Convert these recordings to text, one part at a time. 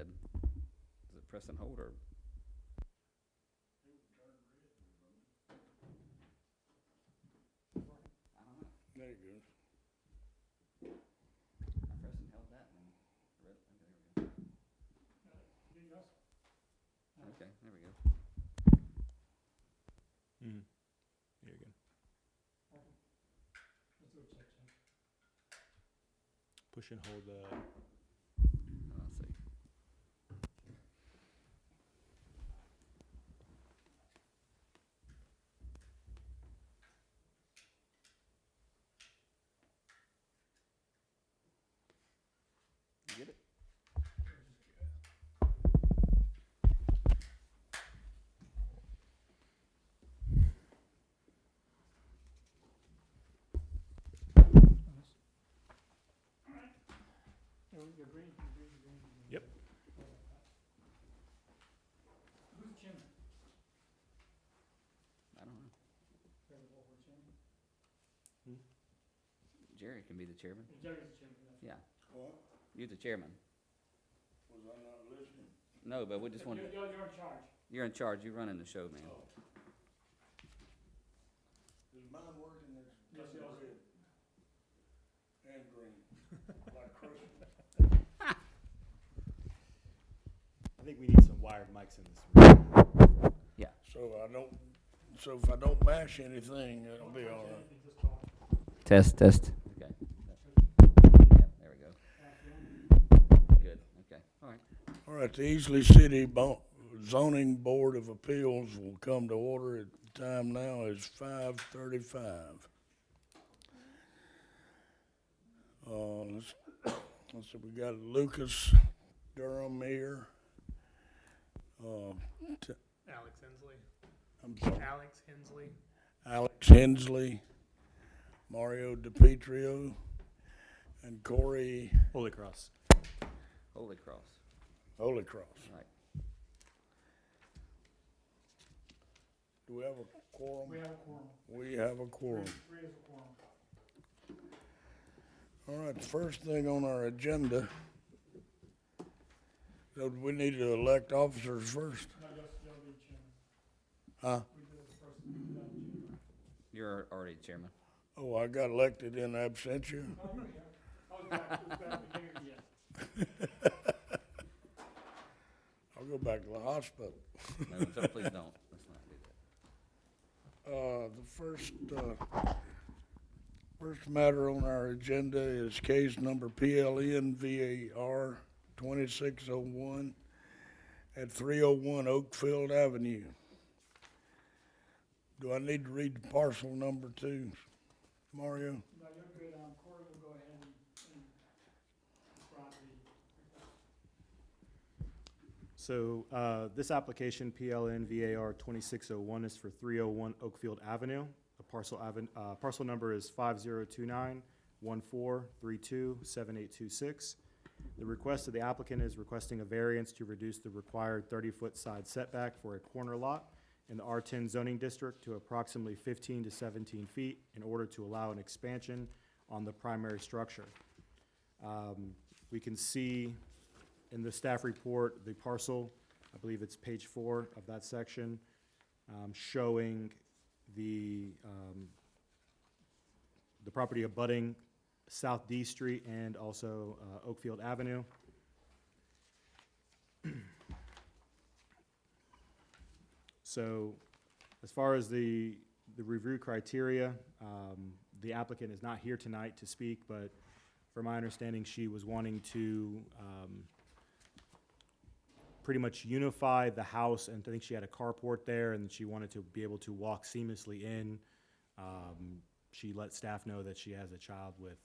Does it press and hold or? I don't know. There it goes. I pressed and held that and read it. Okay, there we go. Okay, there we go. Mm. Here you go. Push and hold the. Let's see. You get it? Yep. Who's chairman? I don't know. Hmm? Jerry can be the chairman. Jerry's the chairman. Yeah, What? you're the chairman. Was I not listening? No, but we just want, You're in charge. you're in charge, you're running the show, man. Oh. Is mine working? It's Yes, turning yours. red and green, like Christmas. I think we need some wired mics in this room. So if I don't mash anything, it'll be all right. Just talk. Test. Okay. Yeah, there we go. Good, okay, all right. All right, the Easley City Zoning Board of Appeals will come to order. The time now is 5:35. Let's see, we got Lucas Durham here. Alex Hensley. I'm sorry, Alex Hensley. Alex Hensley, Mario DiPietro, and Corey Holy Cross. Holy Cross, Holycross. right. Do we have a quorum? We have a quorum. We have a quorum. Three is a quorum. All right, the first thing on our agenda, so we need to elect officers first, No, you'll be chairman. huh? We do it first. We do that chairman. You're already chairman. Oh, I got elected in absentia. Oh, you here. Oh, it was back at the beginning, yes. I'll go back to the hospital. No, so please don't, let's not do that. The first matter on our agenda is case number PLN VAR 2601 at 301 Oakfield Avenue. Do I need to read the parcel number too, Mario? No, you're good. Corey will go ahead and describe the. So this application, PLN VAR 2601, is for 301 Oakfield Avenue. The parcel number is 5029-1432-7826. The request of the applicant is requesting a variance to reduce the required 30-foot side setback for a corner lot in the R10 zoning district to approximately 15 to 17 feet in order to allow an expansion on the primary structure. We can see in the staff report, the parcel, I believe it's page 4 of that section, showing the property abutting South D Street and also Oakfield Avenue. So as far as the review criteria, the applicant is not here tonight to speak, but from my understanding, she was wanting to pretty much unify the house, and I think she had a carport there, and she wanted to be able to walk seamlessly in. She let staff know that she has a child with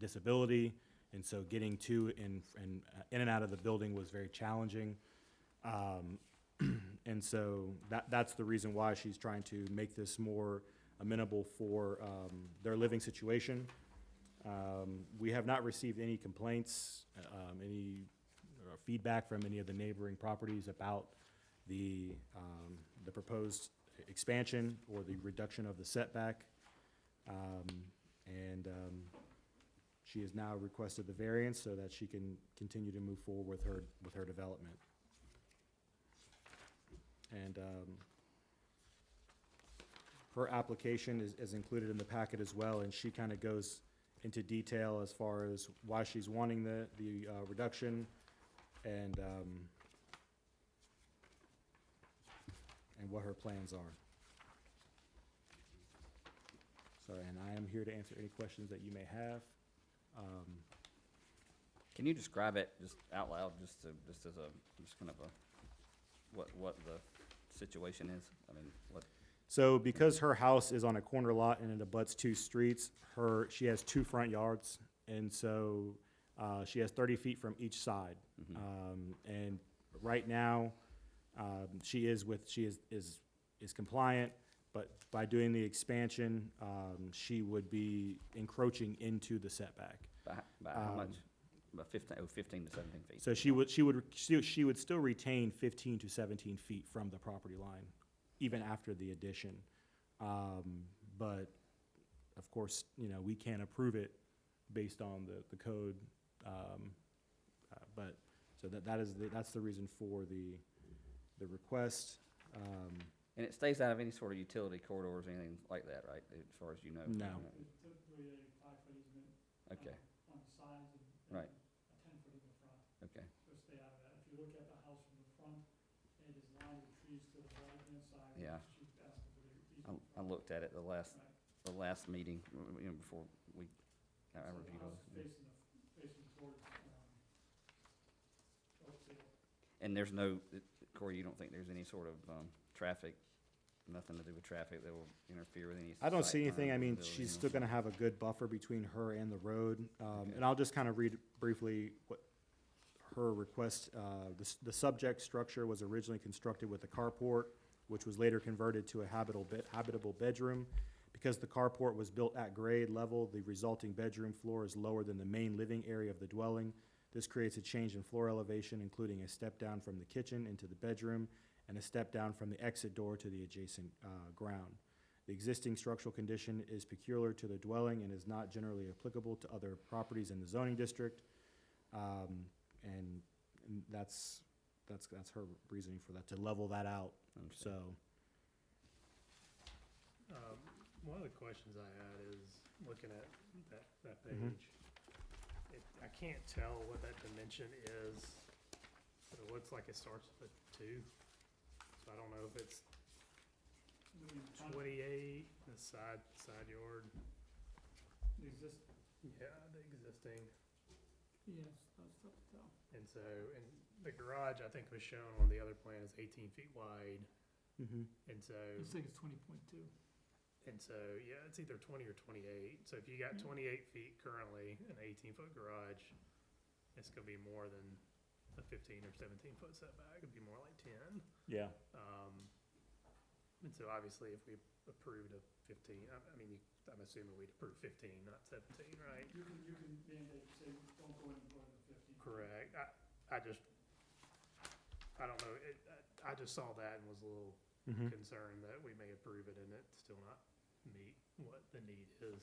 disability, and so getting to and in and out of the building was very challenging. And so that's the reason why she's trying to make this more amenable for their living situation. We have not received any complaints, any feedback from any of the neighboring properties about the proposed expansion or the reduction of the setback. She has now requested the variance so that she can continue to move forward with her development. And her application is included in the packet as well, and she kind of goes into detail as far as why she's wanting the reduction and what her plans are. So, and I am here to answer any questions that you may have. Can you describe it just out loud, just kind of what the situation is? I mean, what, So because her house is on a corner lot and it abuts two streets, she has two front yards, and so she has 30 feet from each side. And right now, she is compliant, but by doing the expansion, she would be encroaching into the setback. by how much? About 15 to 17 feet. So she would still retain 15 to 17 feet from the property line, even after the addition. But of course, we can't approve it based on the code. But so that's the reason for the request. And it stays out of any sort of utility corridors or anything like that, right? As far as you know? No. It's typically a 5-foot easement. Okay, On the sides and. Right. A 10-foot in the front, okay. so stay out of that. If you look at the house from the front, it is lined with trees to the right-hand side. Yeah. She's asking for the I easement. looked at it the last meeting, before I So the reviewed house it. is facing towards, Oakdale. And there's no, Corey, you don't think there's any sort of traffic, nothing to do with traffic that will interfere with any? I don't site see anything. plan I mean, ability she's or still gonna have a good buffer between her and the road. Okay. And I'll just kind of read briefly what her request, the subject structure was originally constructed with a carport, which was later converted to a habitable bedroom. Because the carport was built at grade level, the resulting bedroom floor is lower than the main living area of the dwelling. This creates a change in floor elevation, including a step down from the kitchen into the bedroom and a step down from the exit door to the adjacent ground. The existing structural condition is peculiar to the dwelling and is not generally applicable to other properties in the zoning district. And that's her reasoning for that, to level that out. Understand. So, One of the questions I had is, looking at that Mhm. page, I can't tell what that dimension is, but it looks like it starts with a 2. So I don't know if it's Moving the front, 28, the side yard, the exist, yeah, the existing. yes, that's tough to tell. And so, and the garage, I think was shown on the other plan is 18 feet wide, and so. I think it's 20.2. And so, yeah, it's either 20 or 28. So if you got 28 feet currently, an 18-foot garage, it's gonna be more than a 15 or 17-foot setback. It'd be more like 10. yeah. And so obviously, if we approved a 15, I mean, I'm assuming we'd approve 15, not 17, right? You can mandate, say, don't go any more than 50. Correct. I don't know. I just saw that and was a little concerned that we may approve it and it still not meet what the need is.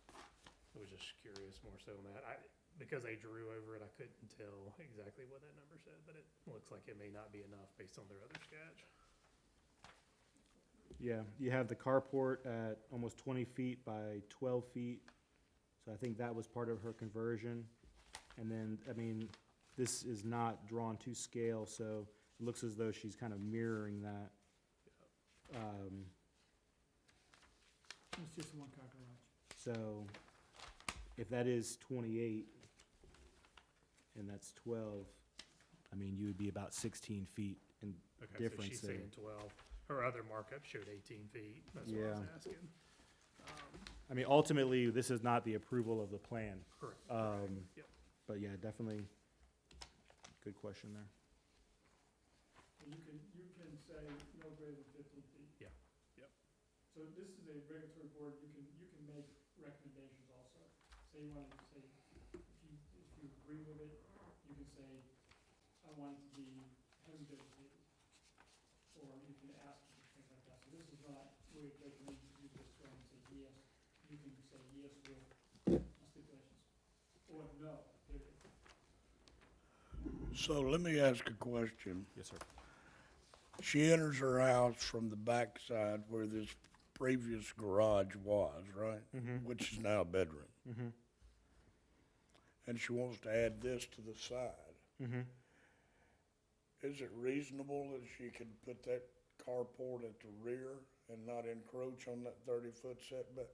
I was just curious more so on that. Because they drew over it, I couldn't tell exactly what that number said, but it looks like it may not be enough based on their other sketch. Yeah, you have the carport at almost 20 feet by 12 feet. So I think that was part of her conversion. And then, I mean, this is not drawn to scale, so it looks as though she's kind of mirroring that. It's just a one-car garage. So if that is 28 and that's 12, I mean, you would be about 16 feet in Okay, difference so she's there. saying 12. Her other markup showed 18 feet. That's what I was Yeah. asking. I mean, ultimately, this is not the approval of the plan. Correct. Yep. But yeah, definitely, good question there. And you can say no greater than 15 feet. Yeah, yep. So this is a regulatory board, you can make recommendations also. Say you want to say, if you agree with it, you can say, I want it to be heavy vegetated. Or you can ask for things like that. So this is not where they can, you just go and say yes. You can say yes with stipulations. or no, period. So let me ask a question. Yes, sir. She enters her house from the backside where this previous garage was, right? Mm-hmm. Which is now a bedroom. Mm-hmm. And she wants to add this to the side. Mm-hmm. Is it reasonable that she could put that carport at the rear and not encroach on that 30-foot setback?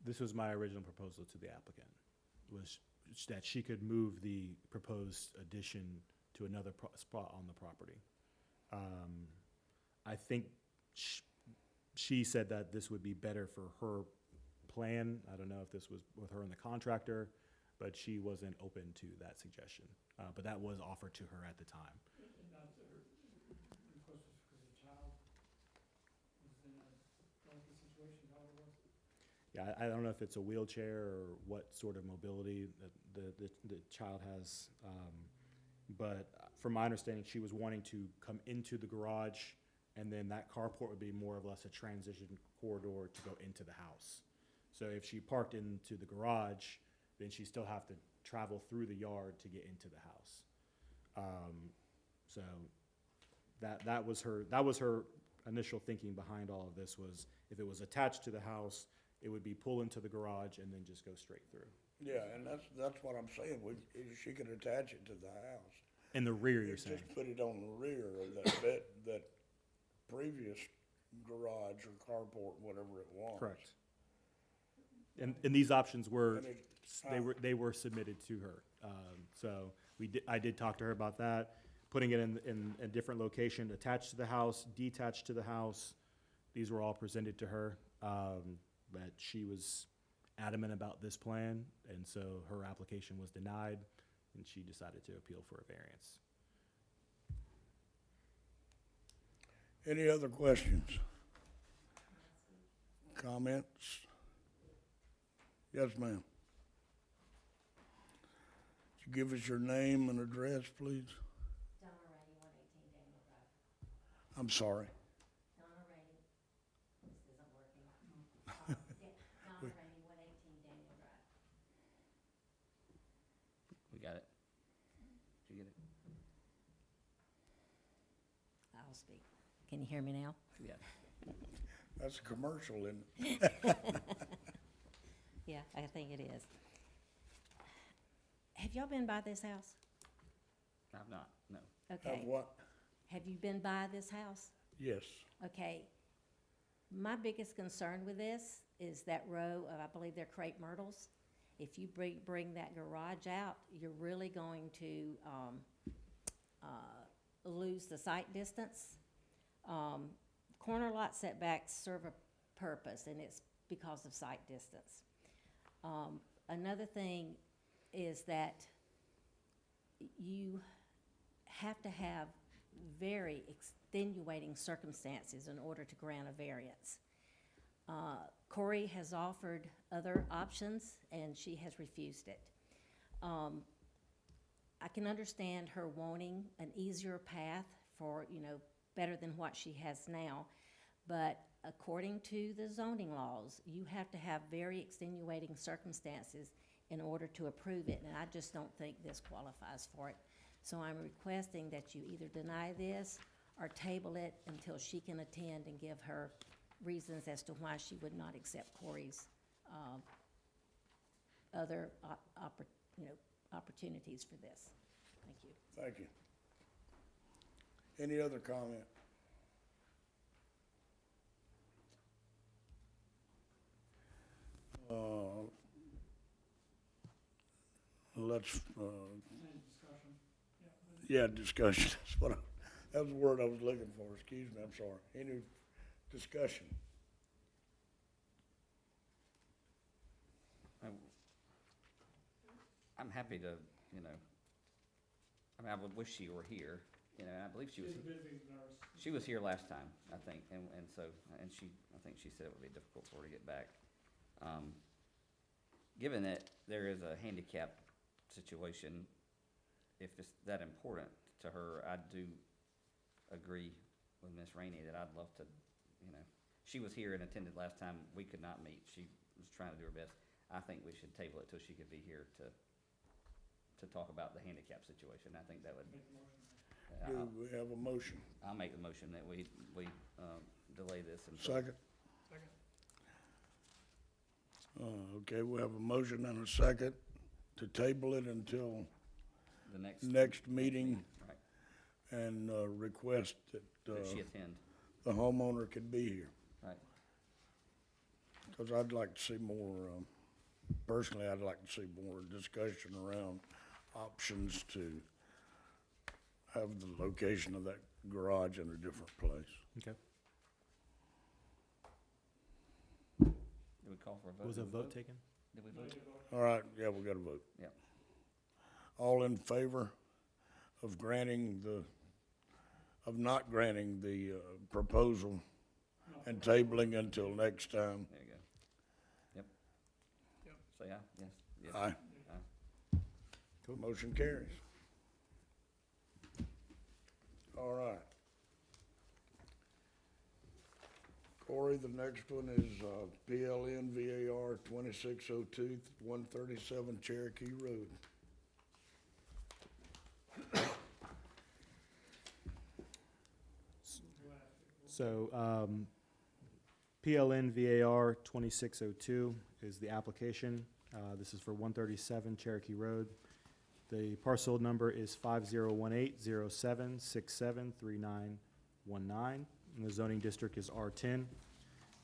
This was my original proposal to the applicant, was that she could move the proposed addition to another spot on the property. I think she said that this would be better for her plan. I don't know if this was with her and the contractor, but she wasn't open to that suggestion. But that was offered to her at the time. And that's her request was because the child was in a delicate situation, how it was? Yeah, I don't know if it's a wheelchair or what sort of mobility that the child has. But from my understanding, she was wanting to come into the garage, and then that carport would be more or less a transition corridor to go into the house. So if she parked into the garage, then she still have to travel through the yard to get into the house. So that was her initial thinking behind all of this, was if it was attached to the house, it would be pull into the garage and then just go straight through. Yeah, and that's what I'm saying. She could attach it to the house. In the rear, you're saying? Just put it on the rear of that that previous garage or carport, whatever it was. Correct. And these options were, And they were submitted to her. So I did talk to her about that, putting it in a different location, attached to the house, detached to the house. These were all presented to her, but she was adamant about this plan, and so her application was denied, and she decided to appeal for a variance. Any other questions? Comments? Yes, ma'am. Could you give us your name and address, please? Donna Rady, 118 Daniel Drive. I'm sorry. Donna Rady, this isn't working. Donna Rady, 118 Daniel Drive. We got it. Did you get it? I'll speak. Can you hear me now? Yeah. That's a commercial, isn't it? Yeah, I think it is. Have y'all been by this house? I've not, no. Okay. Of what? Have you been by this house? Yes. Okay. My biggest concern with this is that row of, I believe they're crepe myrtles. If you bring that garage out, you're really going to lose the sight distance. Corner lot setbacks serve a purpose, and it's because of sight distance. Another thing is that you have to have very extenuating circumstances in order to grant a variance. Corey has offered other options, and she has refused it. I can understand her wanting an easier path for, better than what she has now, but according to the zoning laws, you have to have very extenuating circumstances in order to approve it, and I just don't think this qualifies for it. So I'm requesting that you either deny this or table it until she can attend and give her reasons as to why she would not accept Corey's other opportunities for this. Thank you. Thank you. Any other comment? Let's, Any discussion? Yeah. yeah, discussion, that was the word I was looking for, excuse me, I'm sorry. Any discussion? I'm happy to, I would wish she were here, and I believe she was, She's a busy nurse. she was here last time, I think, and so, I think she said it would be difficult for her to get back. Given that there is a handicap situation, if it's that important to her, I do agree with Ms. Rainey that I'd love to, she was here and attended last time, we could not meet, she was trying to do her best. I think we should table it till she could be here to talk about the handicap situation. I think that would, Make the motion. Do we have a motion? I'll make the motion that we delay this until. Second? Second. Okay, we have a motion and a second to table it until The next meeting Right, and request that that she attend, the homeowner could be here. right. Because I'd like to see more, personally, I'd like to see more discussion around options to have the location of that garage in a different place. Okay. Did we call for a vote? Was a Did we vote taken? Did we vote? All right, yeah, we got to vote. Yep. All in favor of not granting the proposal and tabling until next time? There you go. Yep. Yep. Say aye, yes, yes. Aye. Aye. Motion carries. All right. Corey, the next one is PLN VAR 2602, 137 Cherokee Road. So, PLN VAR 2602 is the application. This is for 137 Cherokee Road. The parcel number is 501807673919, and the zoning district is R10.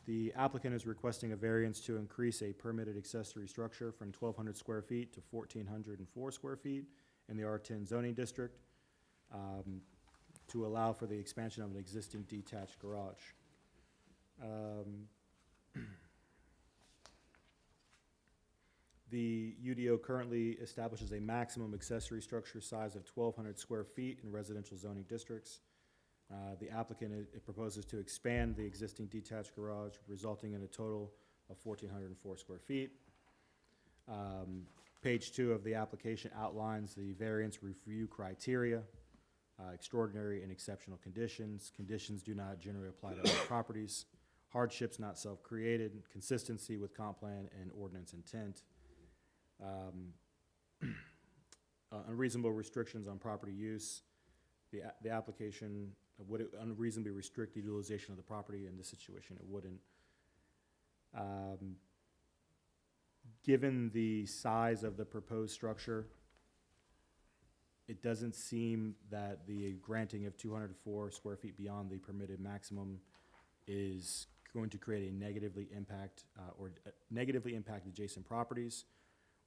The applicant is requesting a variance to increase a permitted accessory structure from 1,200 square feet to 1,404 square feet in the R10 zoning district, to allow for the expansion of an existing detached garage. The UDO currently establishes a maximum accessory structure size of 1,200 square feet in residential zoning districts. The applicant it proposes to expand the existing detached garage, resulting in a total of 1,404 square feet. Page 2 of the application outlines the variance review criteria. Extraordinary and exceptional conditions. Conditions do not generally apply to other properties. Hardships not self-created. Consistency with comp plan and ordinance intent. Unreasonable restrictions on property use. The application would it unreasonably restrict the utilization of the property. In this situation, it wouldn't. Given the size of the proposed structure, it doesn't seem that the granting of 204 square feet beyond the permitted maximum is going to create a negatively impact adjacent properties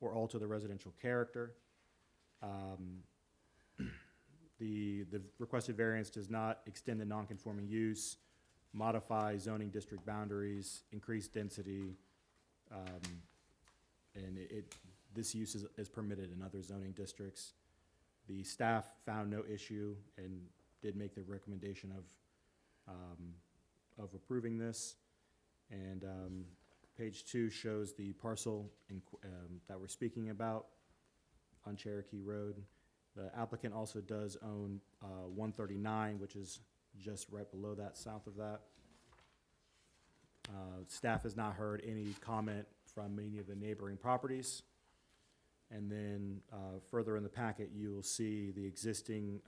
or alter the residential character. The requested variance does not extend the nonconforming use, modify zoning district boundaries, increase density, and this use is permitted in other zoning districts. The staff found no issue and did make the recommendation of approving this. And page 2 shows the parcel that we're speaking about on Cherokee Road. The applicant also does own 139, which is just right below that, south of that. Staff has not heard any comment from any of the neighboring properties. And then further in the packet, you will see the existing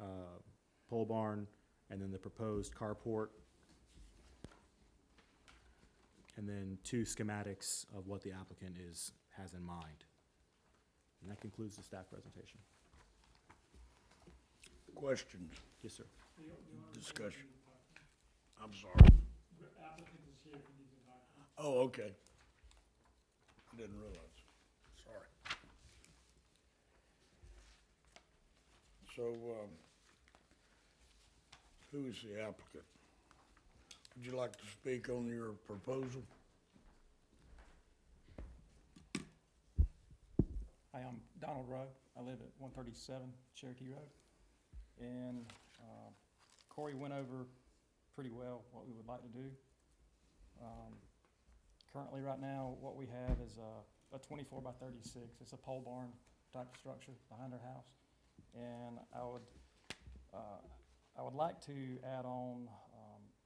pole barn and then the proposed carport. And then 2 schematics of what the applicant has in mind. And that concludes the staff presentation. Questions, Yes, sir. discussion? I'm sorry. The applicant is here if you need to talk. Oh, okay. I didn't realize. Sorry. So, who is the applicant? Would you like to speak on your proposal? Hi, I'm Donald Rowe. I live at 137 Cherokee Road. And Corey went over pretty well what we would like to do. Currently, right now, what we have is a 24 by 36. It's a pole barn type of structure behind our house. And I would like to add on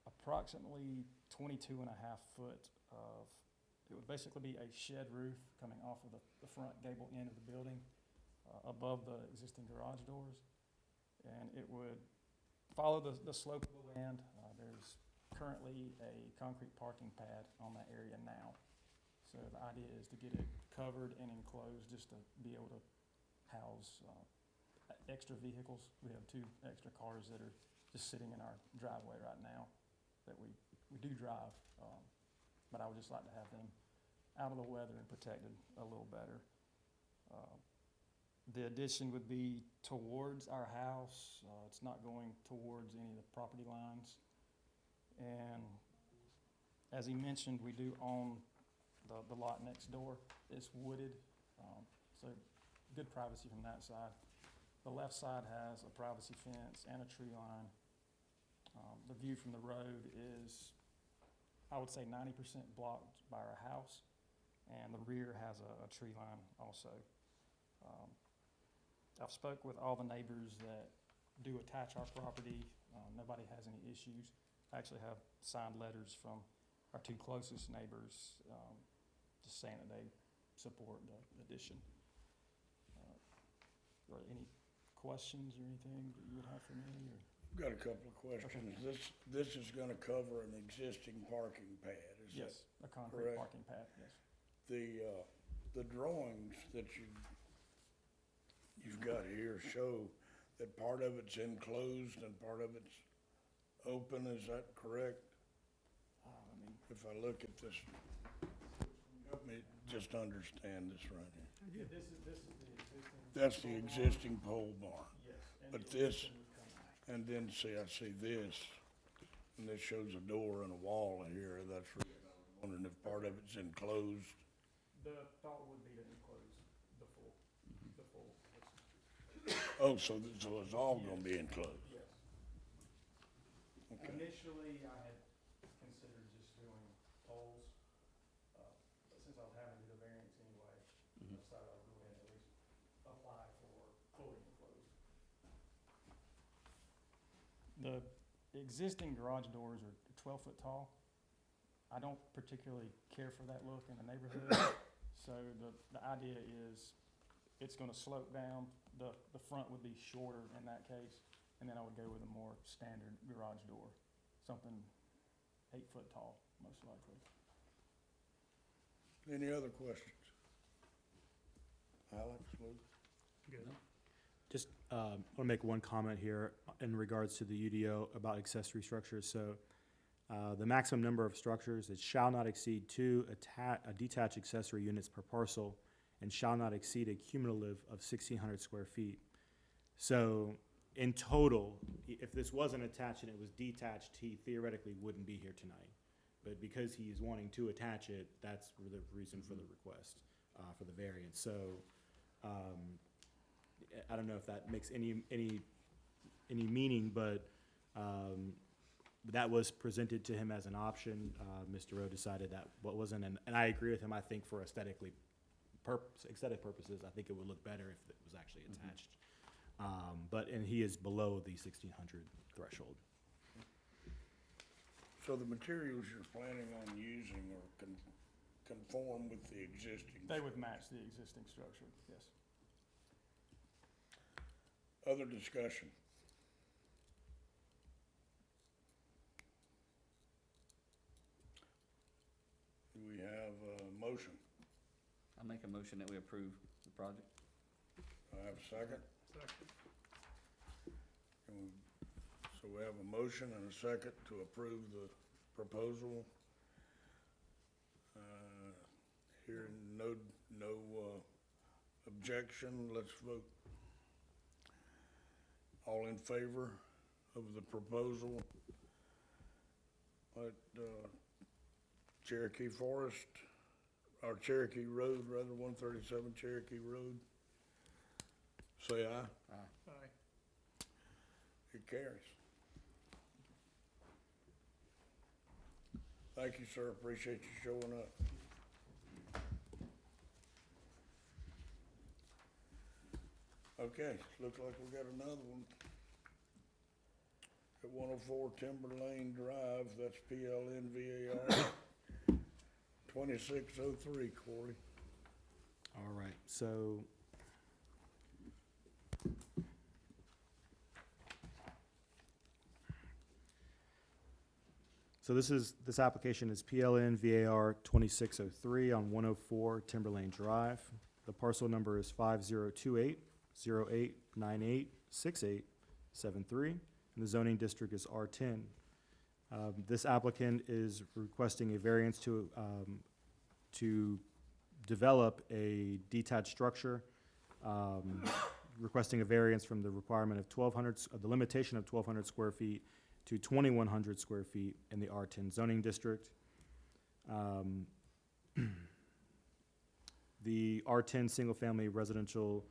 approximately 22 and a half foot of It would basically be a shed roof coming off of the front gable end of the building, above the existing garage doors. And it would follow the slope of the land. There's currently a concrete parking pad on that area now. So the idea is to get it covered and enclosed just to be able to house extra vehicles. We have 2 extra cars that are just sitting in our driveway right now that we do drive, but I would just like to have them out of the weather and protected a little better. The addition would be towards our house. It's not going towards any of the property lines. And as he mentioned, we do own the lot next door. It's wooded, so good privacy from that side. The left side has a privacy fence and a tree line. The view from the road is, I would say, 90% blocked by our house, and the rear has a tree line also. I've spoke with all the neighbors that do attach our property. Nobody has any issues. I actually have signed letters from our 2 closest neighbors, just saying that they support the addition. Are there any questions or anything that you would have for me, or? Got a couple of questions. This is gonna cover an existing parking pad, is that? Yes, a concrete correct? parking pad, yes. The drawings that you've got here show that part of it's enclosed and part of it's open, is that correct? Let me, If I look at this, help me just understand this right here. yeah, this is the existing. That's the existing pole barn. Yes. and but the this- addition would come out. And then I see this, and this shows a door and a wall in here. That's really, I was wondering if part of it's enclosed. The thought would be to enclose the full. Oh, so it's all gonna be enclosed? Yes. Okay. Initially, I had considered just doing poles, but since I was having to do the variance anyway, I decided I'd go ahead and at least apply for fully enclosed. The existing garage doors are 12 foot tall. I don't particularly care for that look in the neighborhood, so the idea is it's gonna slope down. The front would be shorter in that case, and then I would go with a more standard garage door, something 8 foot tall, most likely. Any other questions? Alex, Luke? Good. Just want to make one comment here in regards to the UDO about accessory structures. So the maximum number of structures, it shall not exceed 2 detached accessory units per parcel and shall not exceed a cumulative of 1,600 square feet. So in total, if this wasn't attached and it was detached, he theoretically wouldn't be here tonight. But because he's wanting to attach it, that's the reason for the request, for the variance. So I don't know if that makes any meaning, but that was presented to him as an option. Mr. Rowe decided that what wasn't, and I agree with him. I think for aesthetic purposes, I think it would look better if it was actually attached. And he is below the 1,600 threshold. So the materials you're planning on using are conform with the existing? They would match the existing structure, yes. Other discussion? Do we have a motion? I make a motion that we approve the project. I have a second? Second. So we have a motion and a second to approve the proposal. Hearing no objection, let's vote. All in favor of the proposal at Cherokee Forest, or Cherokee Road, rather, 137 Cherokee Road? Say aye. Aye. Aye. It carries. Thank you, sir. Appreciate you showing up. Okay, looks like we got another one. At 104 Timber Lane Drive, that's PLNVAR 2603, Corey. All right, so this application is PLN VAR 2603 on 104 Timberlane Drive. The parcel number is 502808986873, and the zoning district is R10. This applicant is requesting a variance to develop a detached structure, requesting a variance from the requirement of the limitation of 1,200 square feet to 2,100 square feet in the R10 zoning district. The R10 single-family residential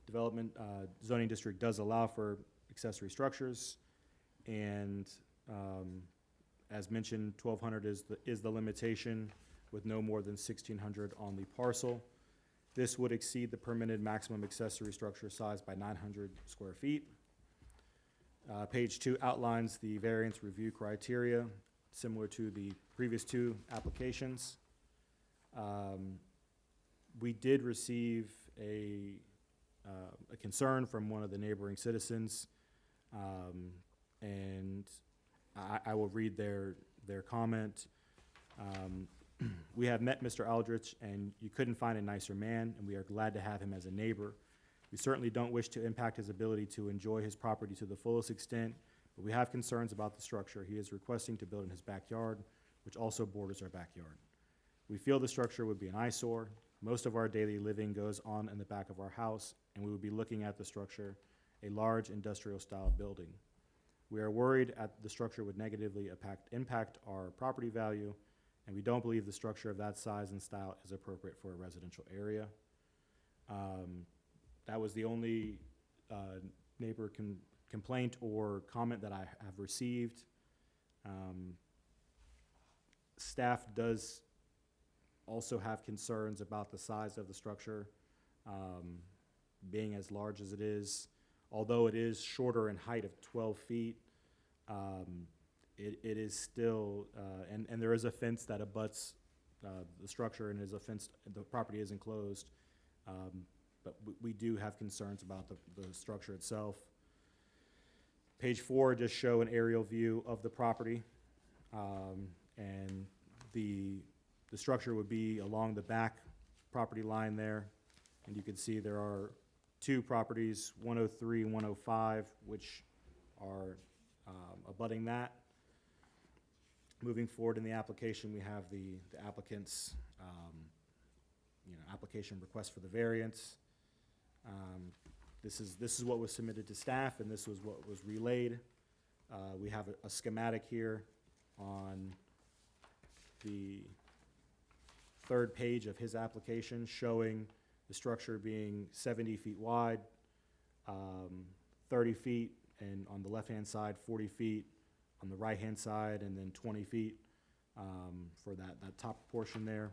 development zoning district does allow for accessory structures, and as mentioned, 1,200 is the limitation, with no more than 1,600 on the parcel. This would exceed the permitted maximum accessory structure size by 900 square feet. Page 2 outlines the variance review criteria, similar to the previous two applications. We did receive a concern from one of the neighboring citizens, and I will read their comment. We have met Mr. Aldrich, and you couldn't find a nicer man, and we are glad to have him as a neighbor. We certainly don't wish to impact his ability to enjoy his property to the fullest extent, but we have concerns about the structure he is requesting to build in his backyard, which also borders our backyard. We feel the structure would be an eyesore. Most of our daily living goes on in the back of our house, and we would be looking at the structure, a large industrial-style building. We are worried the structure would negatively impact our property value, and we don't believe the structure of that size and style is appropriate for a residential area. That was the only neighbor complaint or comment that I have received. Staff does also have concerns about the size of the structure, being as large as it is. Although it is shorter in height of 12 feet, it is still, and there is a fence that abuts the structure, and is a fence, the property is enclosed. But we do have concerns about the structure itself. Page 4 just show an aerial view of the property, and the structure would be along the back property line there, and you can see there are two properties, 103 and 105, which are abutting that. Moving forward in the application, we have the applicant's application request for the variance. This is what was submitted to staff, and this was what was relayed. We have a schematic here on the third page of his application, showing the structure being 70 feet wide, 30 feet, and on the left-hand side, 40 feet on the right-hand side, and then 20 feet for that top portion there.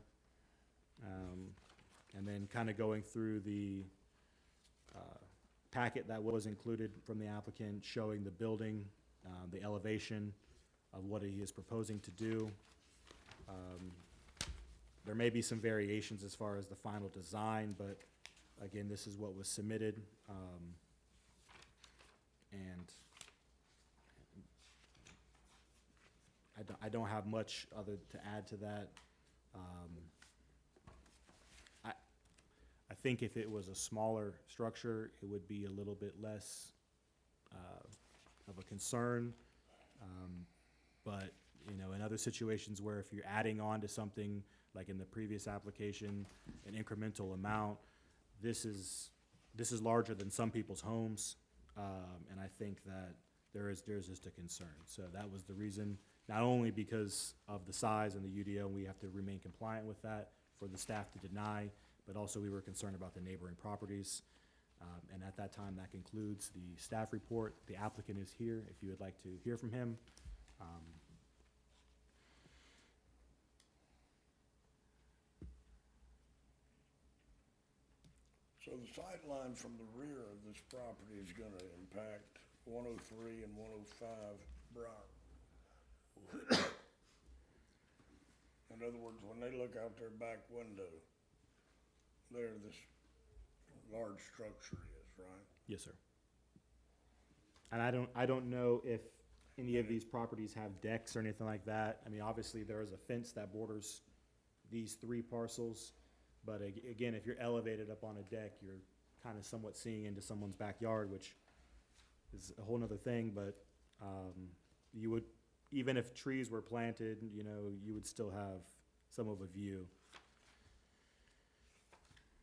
And then kind of going through the packet that was included from the applicant, showing the building, the elevation of what he is proposing to do. There may be some variations as far as the final design, but again, this is what was submitted. And I don't have much other to add to that. I think if it was a smaller structure, it would be a little bit less of a concern. But, in other situations where if you're adding on to something, like in the previous application, an incremental amount, this is larger than some people's homes. And I think that there's just a concern. So that was the reason, not only because of the size and the UDO, and we have to remain compliant with that for the staff to deny, but also we were concerned about the neighboring properties. And at that time, that concludes the staff report. The applicant is here if you would like to hear from him. So the sideline from the rear of this property is gonna impact 103 and 105 Brower. And In other words, when they look out their back window, there this large structure is, right? Yes, sir. And I don't know if any of these properties have decks or anything like that. I mean, obviously, there is a fence that borders these 3 parcels. But again, if you're elevated up on a deck, you're kind of somewhat seeing into someone's backyard, which is a whole nother thing. But you would, even if trees were planted, you know, you would still have some of a view.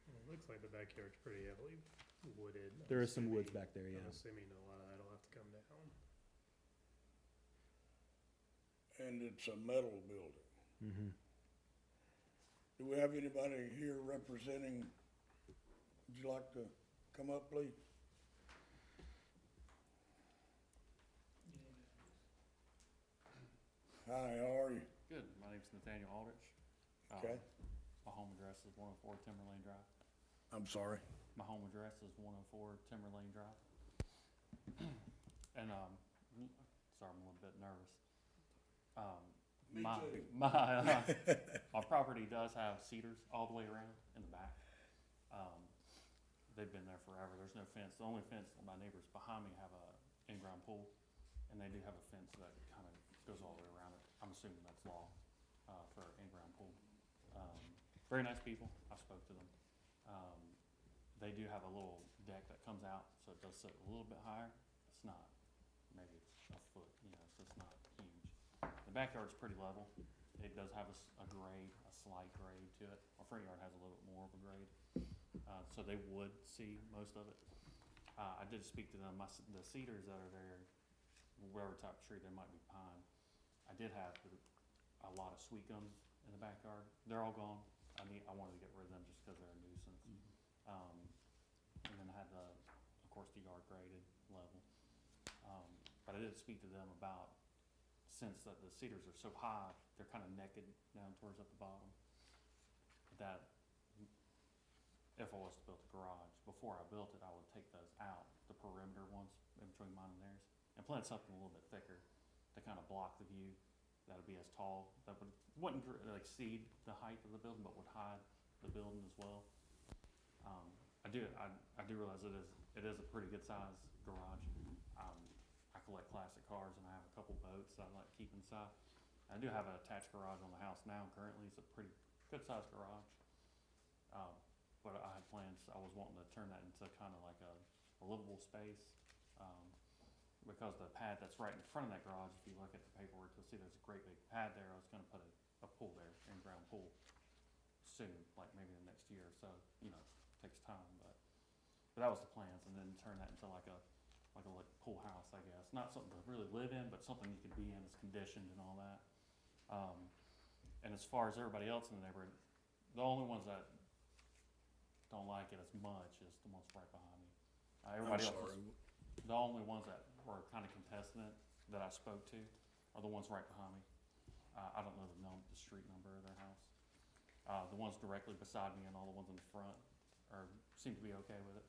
Well, it looks like the backyard's pretty heavily wooded. There is some woods back there, I'm yeah. assuming a lot of that'll have to come down. And it's a metal building. Mm-hmm. Do we have anybody here representing? Would you like to come up, please? Hi, how are you? Good. My name's Nathaniel Aldrich. Okay. My home address is 104 Timber Lane Drive. I'm sorry. My home address is 104 Timber Lane Drive. And, sorry, I'm a little bit nervous. Me my, too. My property does have cedars all the way around in the back. They've been there forever. There's no fence. The only fence that my neighbors behind me have a in-ground pool, and they do have a fence that kind of goes all the way around it. I'm assuming that's law, for an in-ground pool. Very nice people. I spoke to them. They do have a little deck that comes out, so it does sit a little bit higher. It's not, maybe it's a foot, you know, so it's not huge. The backyard's pretty level. It does have a grade, a slight grade to it. Our front yard has a little bit more of a grade, so they would see most of it. I did speak to them. The cedars that are there, whatever type of tree, they might be pine. I did have a lot of sweet gums in the backyard. They're all gone. I wanted to get rid of them just because they're a nuisance. And then I had of course, the yard graded level. But I did speak to them about, since the cedars are so high, they're kind of naked down towards at the bottom, that if I was to build a garage, before I built it, I would take those out, the perimeter ones in between mine and theirs, and plant something a little bit thicker to kind of block the view. That would be as tall, that wouldn't exceed the height of the building, but would hide the building as well. I do realize it is a pretty good sized garage. I collect classic cars, and I have a couple boats that I like to keep inside. I do have an attached garage on the house now. Currently, it's a pretty good sized garage. But I had plans. I was wanting to turn that into kind of like a livable space. Because the pad that's right in front of that garage, if you look at the paperwork, you'll see there's a great big pad there. I was gonna put a pool there, in-ground pool, soon, like maybe the next year or so. You know, takes time, but that was the plans, and then turn that into like a pool house, I guess. Not something to really live in, but something you could be in, it's conditioned and all that. And as far as everybody else in the neighborhood, the only ones that don't like it as much is the ones right behind me. Everybody else is, the only ones that were kind of contestant that I spoke to are the ones right behind me. I don't know the street number of their house. The ones directly beside me and all the ones in the front seem to be okay with it.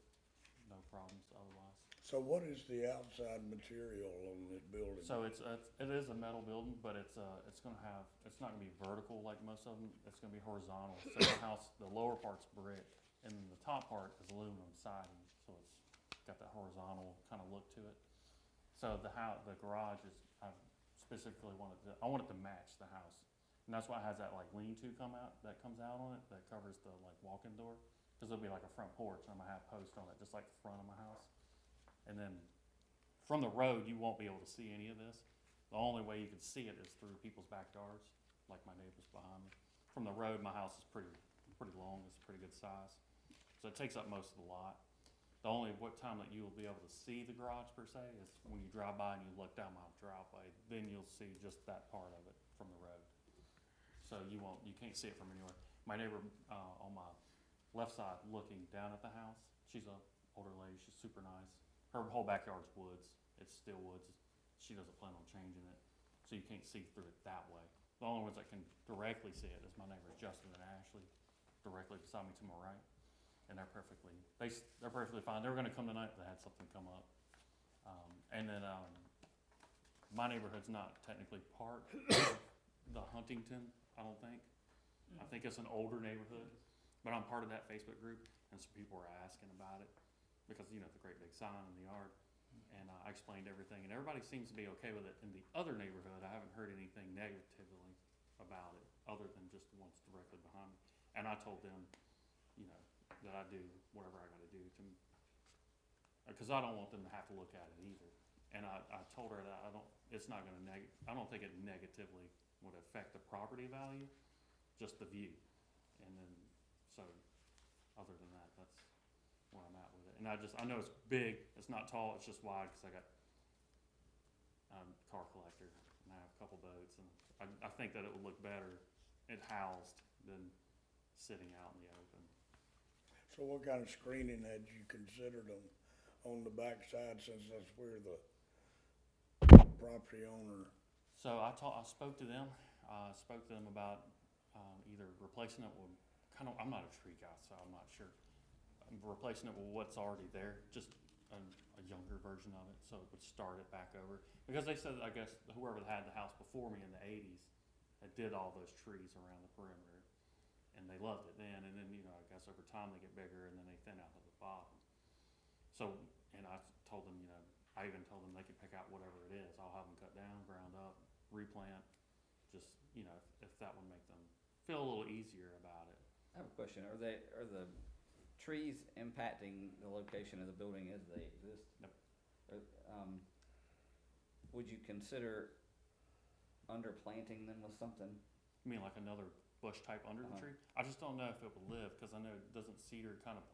No problems otherwise. So what is the outside material on this building? So it is a metal building, but it's not gonna be vertical like most of them. It's gonna be horizontal. So the house, the lower part's brick, and then the top part is aluminum siding. So it's got that horizontal kind of look to it. So the garage is, I specifically want it to match the house. And that's why it has that like lean-to that comes out on it, that covers the like walk-in door. Cause there'll be like a front porch, and I'm gonna have posts on it, just like the front of my house. And then from the road, you won't be able to see any of this. The only way you can see it is through people's backyards, like my neighbors behind me. From the road, my house is pretty long, it's a pretty good size. So it takes up most of the lot. The only time that you will be able to see the garage per se is when you drive by and you look down my driveway, then you'll see just that part of it from the road. So you can't see it from anywhere. My neighbor, on my left side looking down at the house, she's a older lady, she's super nice. Her whole backyard's woods, it's still woods. She doesn't plan on changing it, so you can't see through it that way. The only ones that can directly see it is my neighbors Justin and Ashley, directly beside me to my right. And they're perfectly fine. They were gonna come tonight, but they had something come up. And then, my neighborhood's not technically part of the Huntington, I don't think. I think it's an older neighborhood, but I'm part of that Facebook group, and some people were asking about it, because, you know, the great big sign in the yard. And I explained everything, and everybody seems to be okay with it. In the other neighborhood, I haven't heard anything negatively about it, other than just the ones directly behind me. And I told them, you know, that I do whatever I gotta do to, because I don't want them to have to look at it either. And I told her that it's not gonna I don't think it negatively would affect the property value, just the view. And then, so, other than that, that's where I'm at with it. And I know it's big, it's not tall, it's just wide, cause I got, car collector, and I have a couple boats, and I think that it would look better, it housed, than sitting out in the open. So what kind of screening had you considered on the backside, since that's where the property owner? So I spoke to them, about, either replacing it with, I'm not a tree guy, so I'm not sure. Replacing it with what's already there, just a younger version of it, so it would start it back over. Because they said, I guess, whoever had the house before me in the 80s, that did all those trees around the perimeter, and they loved it then. And then, you know, I guess over time they get bigger, and then they thin out to the bottom. So, and I told them, you know, I even told them they could pick out whatever it is. I'll have them cut down, ground up, replant, just, you know, if that would make them feel a little easier about it. I have a question. Are the trees impacting the location of the building as they exist? Yep. Would you consider underplanting them with something? You mean like another bush type under the tree? I just don't know if it would live, because I know doesn't cedar kind of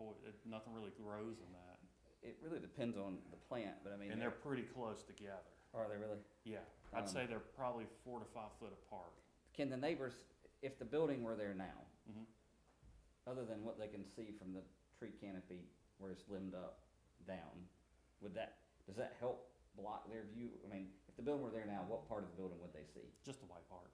nothing really grows in that. It really depends on the plant, but I mean. And they're pretty close together. Are they really? Yeah, I'd say they're probably 4 to 5 foot apart. Can the neighbors, if the building were there now, Mhm. other than what they can see from the tree canopy where it's limbed up down, does that help block their view? I mean, if the building were there now, what part of the building would they see Just the white part,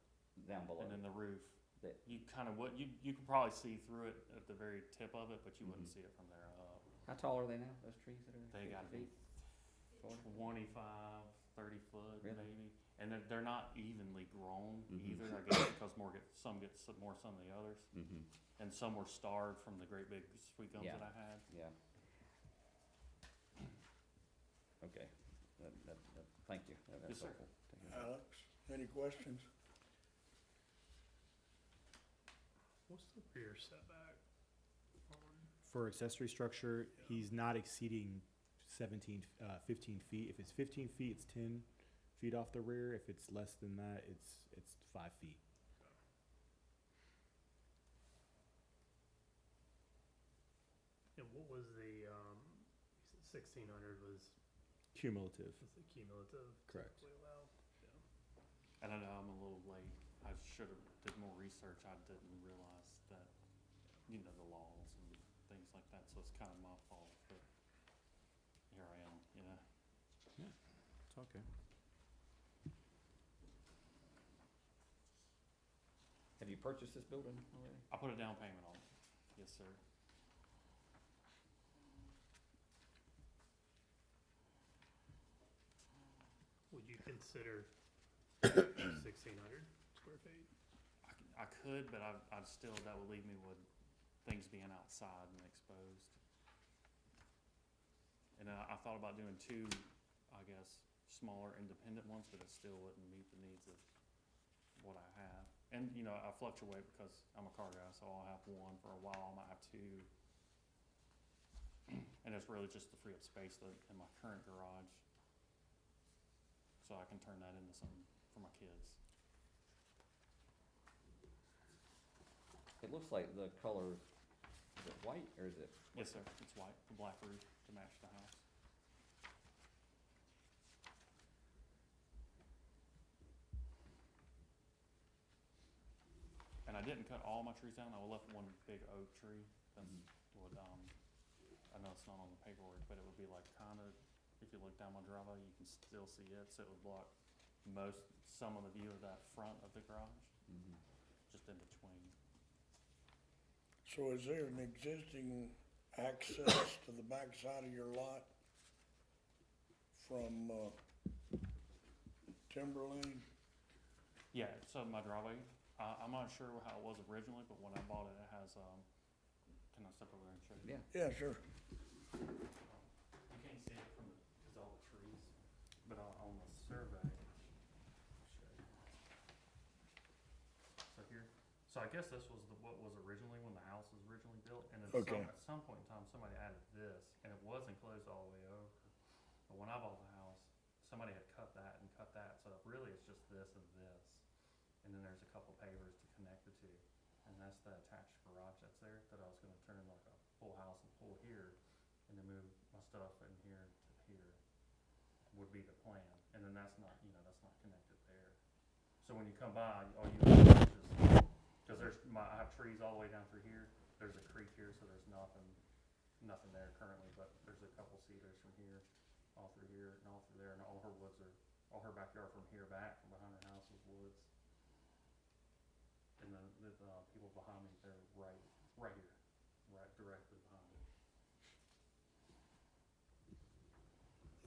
down below? and then the roof. That- You kind of you could probably see through it at the very tip of it, but you wouldn't see it from there up. How tall are they now, those trees that are? They 50 gotta be feet? 25, 30 foot Really? maybe, and they're not evenly grown Mhm. either. I guess because some get more sun than the others, Mm-hmm. and some were starved from the great big sweet gums Yeah. that I had. Yeah. Okay, thank you. That's Yes, sir. helpful to hear. Alex, any questions? What's the rear setback on? For accessory structure, he's not exceeding 15 feet. If it's 15 feet, it's 10 feet off the rear. If it's less than that, it's 5 feet. And what was the, you said 1,600 was Cumulative. the cumulative Correct. typically allowed? And I know I'm a little late. I should have did more research. I didn't realize that, you know, the laws and things like that. So it's kind of my fault, but here I am, you know. It's okay. Have you purchased this building already? I put a down payment on it. Yes, sir. Would you consider 1,600 square feet? I could, but I'd still, that would leave me with things being outside and exposed. And I thought about doing 2, I guess, smaller independent ones, but it still wouldn't meet the needs of what I have. And, you know, I fluctuate because I'm a car guy, so I'll have 1 for a while, I might have 2. And it's really just to free up space in my current garage, so I can turn that into something for my kids. It looks like the color, is it white or is it? Yes, sir, it's white, the black roof to match the house. And I didn't cut all my trees down, I left 1 big oak tree, that's what, I know it's not on the paperwork, but it would be like kinda, if you look down my driveway, you can still see it, so it would block some of the view of that front of the garage, Mhm. just in between. So is there an existing access to the backside of your lot from Timberlane? Yeah, so my driveway, I'm not sure how it was originally, but when I bought it, it has, can I step over there and show you? Yeah. Yeah, sure. You can't see it from the, cause all the trees, but on the survey, I'll show you. So here, so I guess this was what was originally when the house was originally built, and then Okay. at some point in time, somebody added this, and it was enclosed all the way over. But when I bought the house, somebody had cut that and cut that, so really it's just this and this. And then there's a couple pavers to connect the two, and that's the attached garage that's there, that I was gonna turn into like a full house and pull here, and then move my stuff in here to here, would be the plan, and then that's not, that's not connected there. So when you come by, all you have to do is just, cause I have trees all the way down through here, there's a creek here, so there's nothing there currently, but there's a couple cedars from here, all through here, and all through there, and all her woods are, all her backyard from here back, from behind her house is woods. And then the people behind me, they're right here, right directly behind me.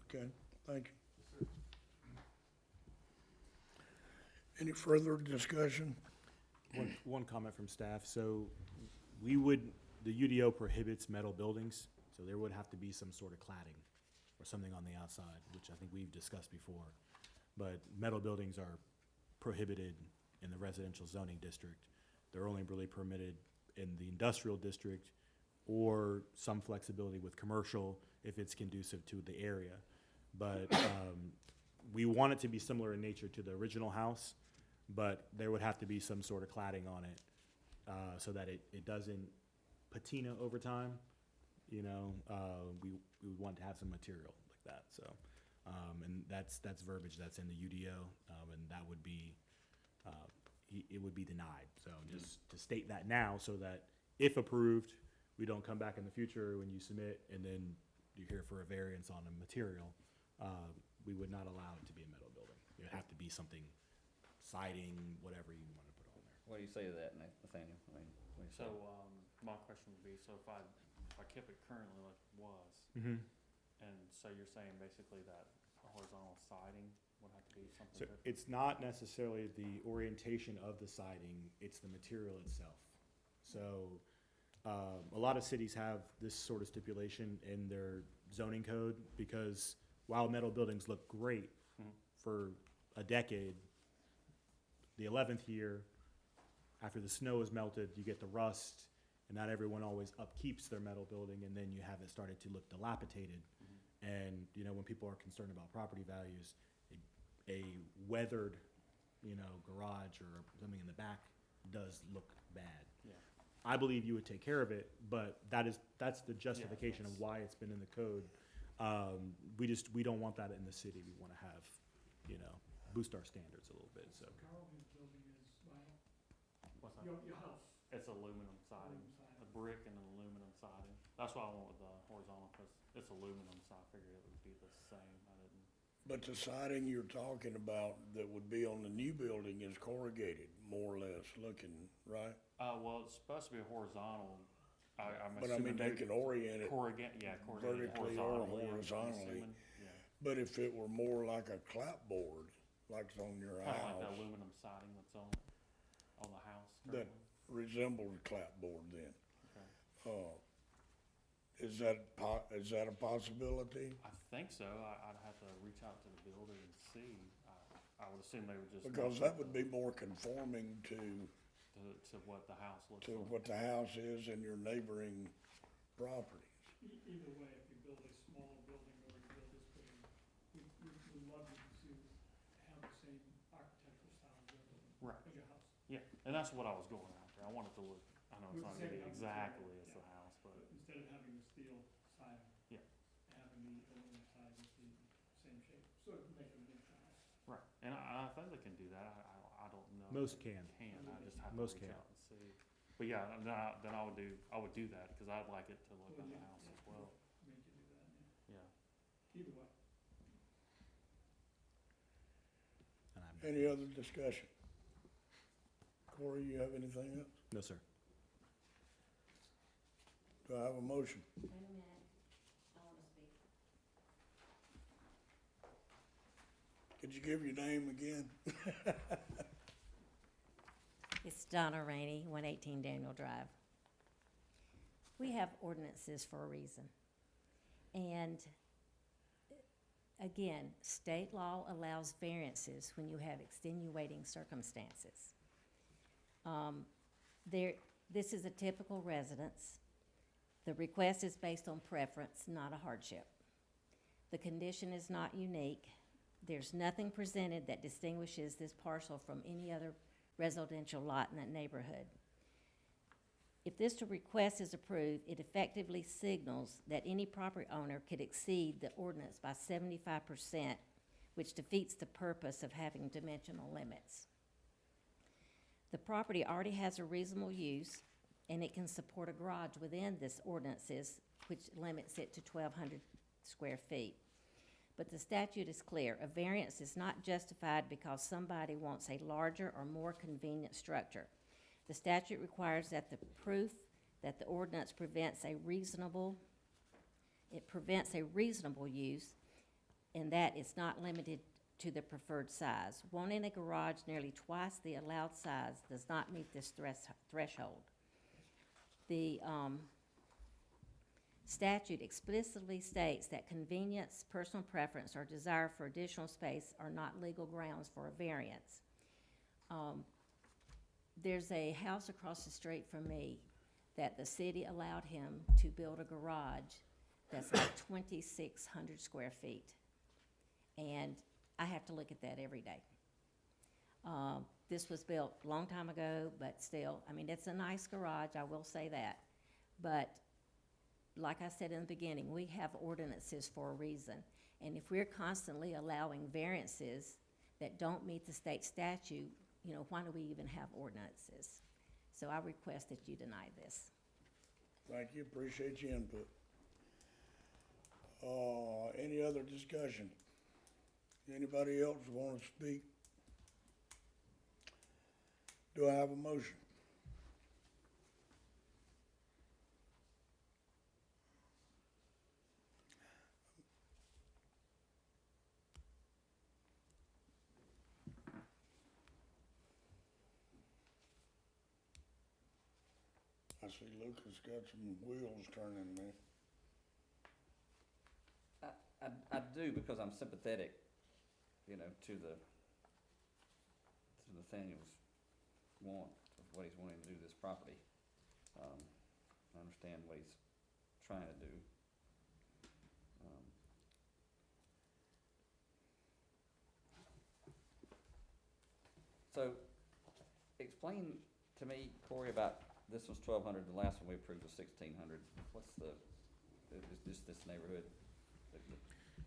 Okay, thank you. Any further discussion? One comment from staff. So the UDO prohibits metal buildings, so there would have to be some sort of cladding or something on the outside, which I think we've discussed before. But metal buildings are prohibited in the residential zoning district. They're only really permitted in the industrial district, or some flexibility with commercial if it's conducive to the area. But we want it to be similar in nature to the original house, but there would have to be some sort of cladding on it so that it doesn't patina over time. We would want to have some material like that. So, and that's verbiage that's in the UDO, and that would be it would be denied. So just to state that now, so that if approved, we don't come back in the future when you submit and then you're here for a variance on a material. We would not allow it to be a metal building. It would have to be something, siding, whatever you want to put on there. What do you say to that, Nathaniel? I mean, what do you say? So, my question would be, so if I kept it currently like it was, Mm-hmm. and so you're saying basically that horizontal siding would have to be something So different? it's not necessarily the orientation of the siding, it's the material itself. So a lot of cities have this sort of stipulation in their zoning code, because while metal buildings look great Mhm. for a decade, the 11th year, after the snow is melted, you get the rust, and not everyone always upkeeps their metal building, and then you have it started to look dilapidated. Mhm. And, when people are concerned about property values, a weathered, garage or something in the back does look bad. Yeah. I believe you would take care of it, but that's the justification of that's- why it's been in the code. We don't want that in the city. We wanna have, boost our standards a little bit, so. Carl, his building is vinyl, What's that? your house, It's aluminum siding, aluminum siding. a brick and an aluminum siding. That's why I went with the horizontal, because it's aluminum, so I figured it would be the same. I didn't. But the siding you're talking about that would be on the new building is corrugated, more or less, looking, right? Well, it's supposed to be a horizontal. I'm But I mean, assuming they can orient it, corrugated vertically or horizontally. I'm horizontally. assuming, yeah. but if it were more like a clapboard, like it's on your Kind of like the house, aluminum siding that's on the house that currently. resembled a clapboard then. Okay. Is that a possibility? I think so. I'd have to reach out to the builder and see. I would assume they would just. Because that would be more conforming to To what the house looks to like. what the house is in your neighboring properties. Either way, if you build a smaller building or you build this big, we'd love you to have the same architectural style as your building, Right. as your house. Yeah, and that's what I was going after. I wanted to look, I know it's With not the gonna same be house, exactly as yeah. the house, but But instead of having the steel siding. Yeah. Having the aluminum siding with the same shape, so it can make it a miniature house. right. And I think they can do that. I don't know. if Most they can. I just have to Most reach can. out and see. But yeah, then I would do that because I'd like it to look Well, like the yeah, house yeah, as well. Make you do that, yeah. Yeah. Either way. And Any other discussion? Corey, you have anything else? No, sir. Do I have a motion? Wait a minute, I want to speak. Could you give your name again? It's Donna Rainey, 118 Daniel Drive. We have ordinances for a reason. And again, state law allows variances when you have extenuating circumstances. This is a typical residence. The request is based on preference, not a hardship. The condition is not unique. There's nothing presented that distinguishes this parcel from any other residential lot in that neighborhood. If this request is approved, it effectively signals that any property owner could exceed the ordinance by 75%, which defeats the purpose of having dimensional limits. The property already has a reasonable use, and it can support a garage within this ordinances, which limits it to 1,200 square feet. But the statute is clear. A variance is not justified because somebody wants a larger or more convenient structure. The statute requires that the proof that the ordinance prevents a reasonable use, and that it's not limited to the preferred size. Wanting a garage nearly twice the allowed size does not meet this threshold. The statute explicitly states that convenience, personal preference, or desire for additional space are not legal grounds for a variance. There's a house across the street from me that the city allowed him to build a garage that's like 2,600 square feet. And I have to look at that every day. This was built a long time ago, but still, I mean, it's a nice garage, I will say that. But like I said in the beginning, we have ordinances for a reason. And if we're constantly allowing variances that don't meet the state statute, you know, why do we even have ordinances? So I request that you deny this. Thank you, appreciate your input. Any other discussion? Anybody else want to speak? Do I have a motion? I see Lucas got some wheels turning there. I do, because I'm sympathetic, you know, to Nathaniel's want of what he's wanting to do to this property. I understand what he's trying to do. So, explain to me, Corey, about this one's 1,200, the last one we approved was 1,600. What's is just this neighborhood?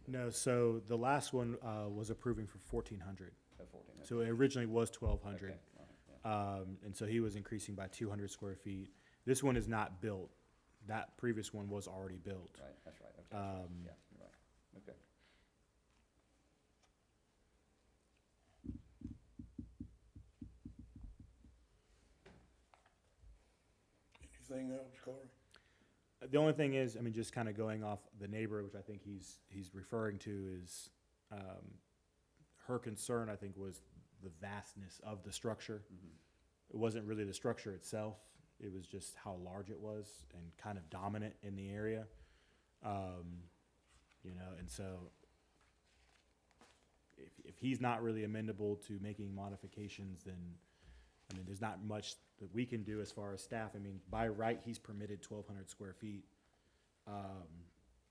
No, so the last one was approving for 1,400. 14. So it originally was 1,200. Okay, all right, yeah. And so he was increasing by 200 square feet. This one is not built. That previous one was already built. Right, that's right, okay, that's right. Yeah, you're right, okay. Anything else, Corey? The only thing is, I mean, just kind of going off the neighbor, which I think he's referring to, is her concern, I think, was the vastness of the structure. It wasn't really the structure itself. It was just how large it was and kind of dominant in the area. You know, and so if he's not really amenable to making modifications, then, I mean, there's not much that we can do as far as staff. I mean, by right, he's permitted 1,200 square feet.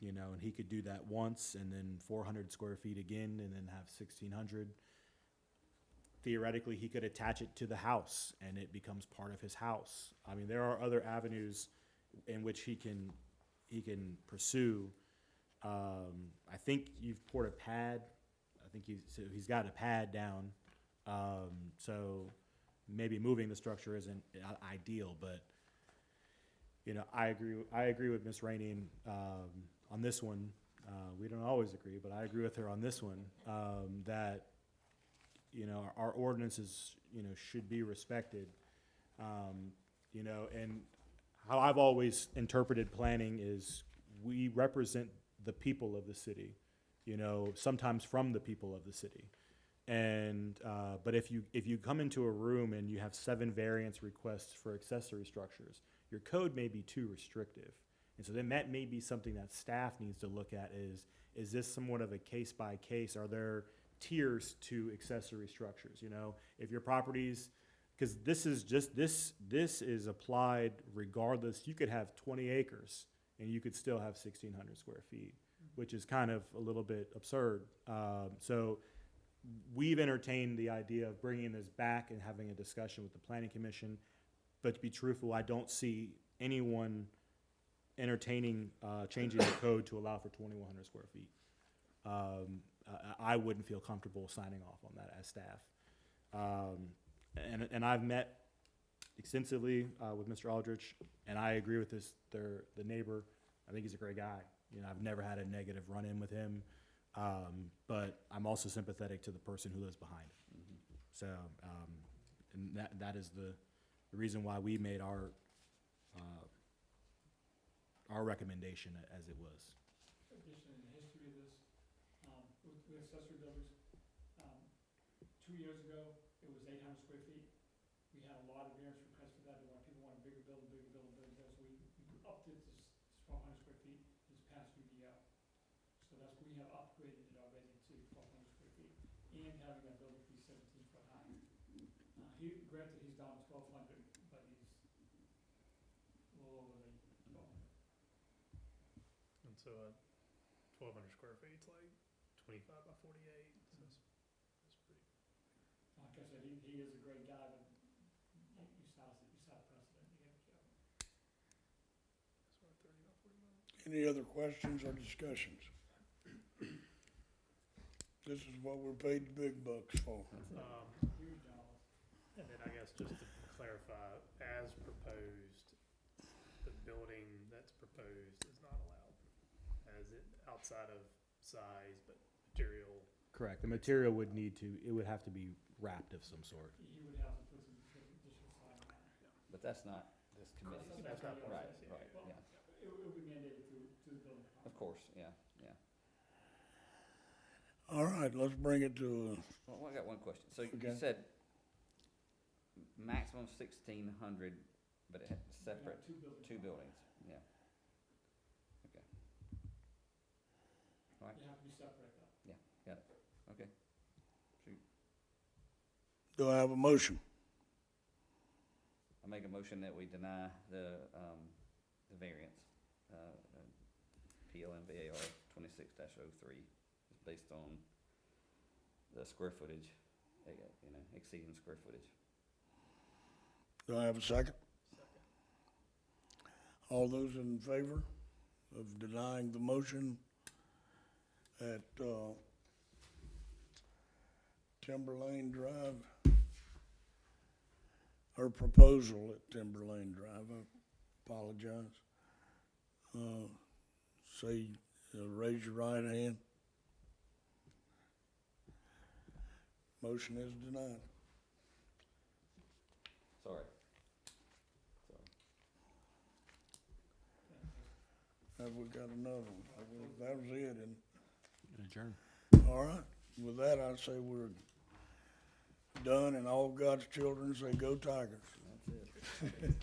You know, and he could do that once and then 400 square feet again and then have 1,600. Theoretically, he could attach it to the house and it becomes part of his house. I mean, there are other avenues in which he can pursue. I think you've poured a pad. I think he's got a pad down. So maybe moving the structure isn't ideal, but you know, I agree with Ms. Rainey on this one. We don't always agree, but I agree with her on this one, that, you know, our ordinances, you know, should be respected. You know, and how I've always interpreted planning is we represent the people of the city, you know, sometimes from the people of the city. And, but if you come into a room and you have 7 variance requests for accessory structures, your code may be too restrictive. And so then that may be something that staff needs to look at is this somewhat of a case by case? Are there tiers to accessory structures, you know? If your properties, because this is applied regardless, you could have 20 acres and you could still have 1,600 square feet, which is kind of a little bit absurd. So we've entertained the idea of bringing this back and having a discussion with the planning commission. But to be truthful, I don't see anyone entertaining changing the code to allow for 2,100 square feet. I wouldn't feel comfortable signing off on that as staff. And I've met extensively with Mr. Aldrich, and I agree with the neighbor. I think he's a great guy. You know, I've never had a negative run-in with him, but I'm also sympathetic to the person who lives behind him. So, and that is the reason why we made our recommendation as it was. Additionally, in the history of this, with accessory buildings, 2 years ago, it was 800 square feet. We had a lot of variance requests for that. People want a bigger building, so we upped it to 1,200 square feet this past UDO. So we have upgraded it already to 1,200 square feet, and having that building be 17 foot high. Granted, he's down to 1,200, but he's a little over the 1,200. And so 1,200 square feet is like 25 by 48, so that's pretty. Like I said, he is a great guy, but you set a precedent, you gotta kill. That's what, 30 by 49? Any other questions or discussions? This is what we're paid the big bucks for. Huge dollars. And then I guess just to clarify, as proposed, the building that's proposed is not allowed. As it outside of size, but material. Correct. The material would have to be wrapped of some sort. He would have to put some additional sign on it. But that's not this committee. That's not Right, process, yeah. right, Well, yeah. It would be mandated to the building department. Of course, yeah, yeah. All right, let's bring it to, Well, I got one question. So you Okay. said maximum 1,600, but it had We have separate, two buildings, yeah. Okay. All right, You have to be separate though. got it, okay. Shoot. do I have a motion? I make a motion that we deny the variance, PLMVAR 26-03, based on the square footage, exceeding square footage. Do I have a second? All those in favor of denying the motion at Timberlane Drive, or proposal at Timberlane Drive, I apologize. Raise your right hand. Motion is denied. Sorry. Have we got another one? That was it, and, Adjourn. all right. With that, I say we're done, and all God's children say, go Tigers. That's it.